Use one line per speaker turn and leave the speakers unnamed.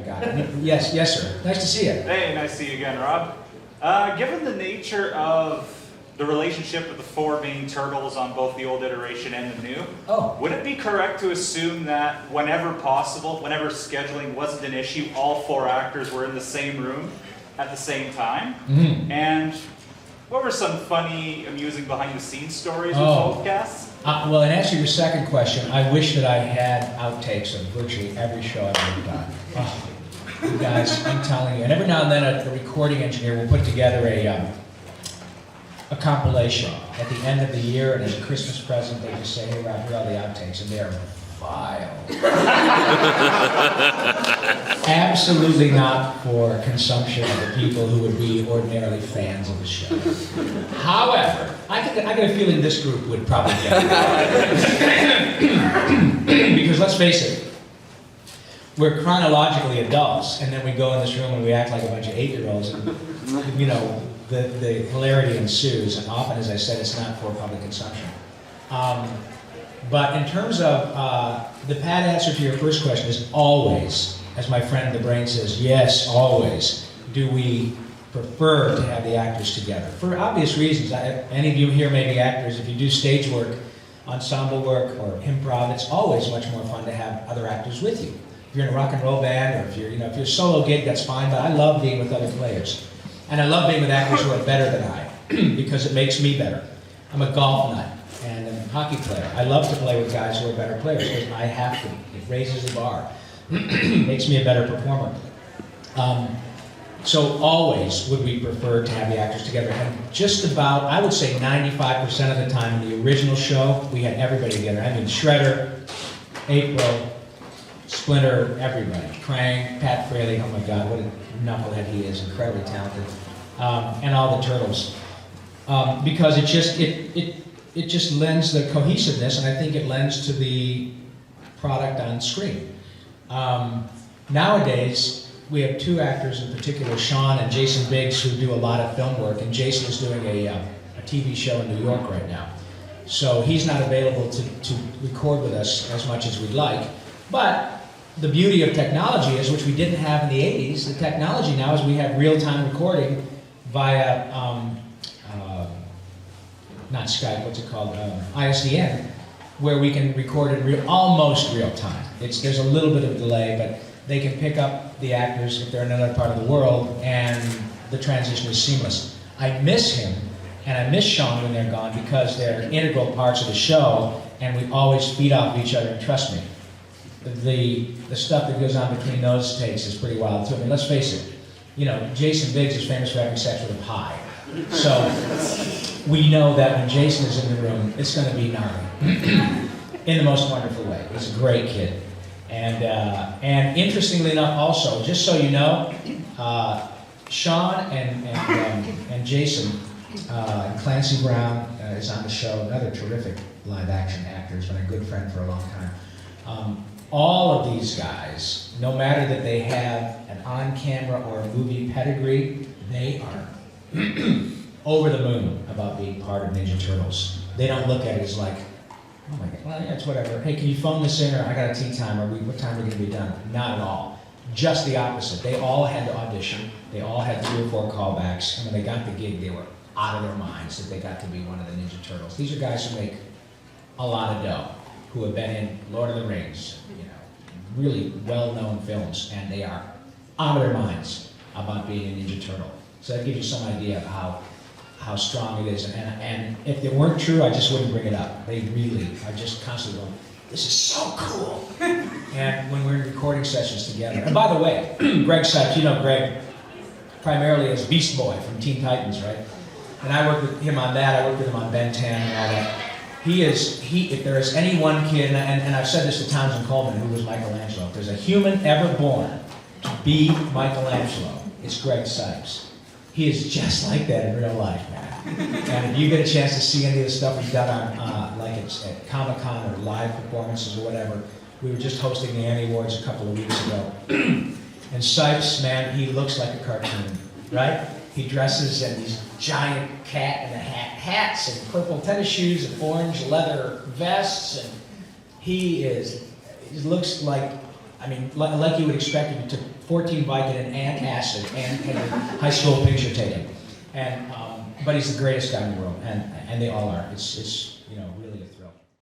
got it. Yes, sir. Nice to see you.
Hey, nice to see you again, Rob. Given the nature of the relationship with the four main turtles on both the old iteration and the new, would it be correct to assume that whenever possible, whenever scheduling wasn't an issue, all four actors were in the same room at the same time?
Mm-hmm.
And what were some funny, amusing behind-the-scenes stories with both casts?
Well, in answer to your second question, I wish that I had outtakes of virtually every show I've ever done. Oh, you guys, I'm telling you. And every now and then a recording engineer will put together a compilation at the end of the year, and as a Christmas present, they just say, hey, Rob, here are all the outtakes, and they're vile. Absolutely not for consumption of the people who would be ordinarily fans of the show. However, I get a feeling this group would probably get it. Because let's face it, we're chronologically adults, and then we go in this room and we act like a bunch of 8-year-olds, and, you know, the hilarity ensues, and often, as I said, it's not for public consumption. But in terms of the pat answer to your first question is always, as my friend the brain says, yes, always, do we prefer to have the actors together. For obvious reasons. Any of you here may be actors. If you do stage work, ensemble work, or improv, it's always much more fun to have other actors with you. If you're in a rock and roll band, or if you're a solo gig, that's fine, but I love being with other players. And I love being with actors who are better than I, because it makes me better. I'm a golf nut and a hockey player. I love to play with guys who are better players, because I have to. It raises the bar. Makes me a better performer. So always would we prefer to have the actors together. And just about, I would say 95% of the time in the original show, we had everybody together. I mean, Shredder, April, Splinter, everybody. Krang, Pat Fraley, oh my God, what a knucklehead he is, incredibly talented. And all the Turtles. Because it just lends the cohesiveness, and I think it lends to the product on screen. Nowadays, we have two actors in particular, Sean and Jason Biggs, who do a lot of film work, and Jason is doing a TV show in New York right now. So he's not available to record with us as much as we'd like. But the beauty of technology is, which we didn't have in the 80s, the technology now is we have real-time recording via, not Skype, what's it called, ISDN, where we can record in almost real time. There's a little bit of a delay, but they can pick up the actors if they're in another part of the world, and the transition is seamless. I miss him, and I miss Sean when they're gone, because they're integral parts of the show, and we always feed off each other, and trust me, the stuff that goes on between those takes is pretty wild too. I mean, let's face it, Jason Biggs is famous for having sex with a pie. So we know that when Jason is in the room, it's going to be gnarly. In the most wonderful way. He's a great kid. And interestingly enough, also, just so you know, Sean and Jason, Clancy Brown is on the show, another terrific live action actor, has been a good friend for a long time. All of these guys, no matter that they have an on-camera or a movie pedigree, they are over the moon about being part of Ninja Turtles. They don't look at it as like, oh my God, well, yeah, it's whatever. Hey, can you phone this in, or I got a tea time, or what time are we going to be done? Not at all. Just the opposite. They all had to audition. They all had 3 or 4 callbacks. And when they got the gig, they were out of their minds that they got to be one of the Ninja Turtles. These are guys who make a lot of dough, who have been in Lord of the Rings, really well-known films, and they are out of their minds about being a Ninja Turtle. So that gives you some idea of how strong it is. And if it weren't true, I just wouldn't bring it up. They really are just constantly going, this is so cool. And when we're in recording sessions together. And by the way, Greg Sipes, you know Greg primarily as Beast Boy from Teen Titans, right? And I worked with him on that. I worked with him on Ben 10 and all that. If there is any one kid, and I've said this to Townsend Coleman, who was Michelangelo, if there's a human ever born to be Michelangelo, it's Greg Sipes. He is just like that in real life, man. And if you get a chance to see any of the stuff we've done on, like it's at Comic-Con or live performances or whatever, we were just hosting the Annie Awards a couple of weeks ago. And Sipes, man, he looks like a cartoon, right? He dresses in these giant cat in the hats and purple tennis shoes and orange leather vests, and he looks like I mean, like you would expect if you took 14 Vicodin and acid and had your high school picture taken. And, but he's the greatest guy in the world, and they all are. It's really a thrill.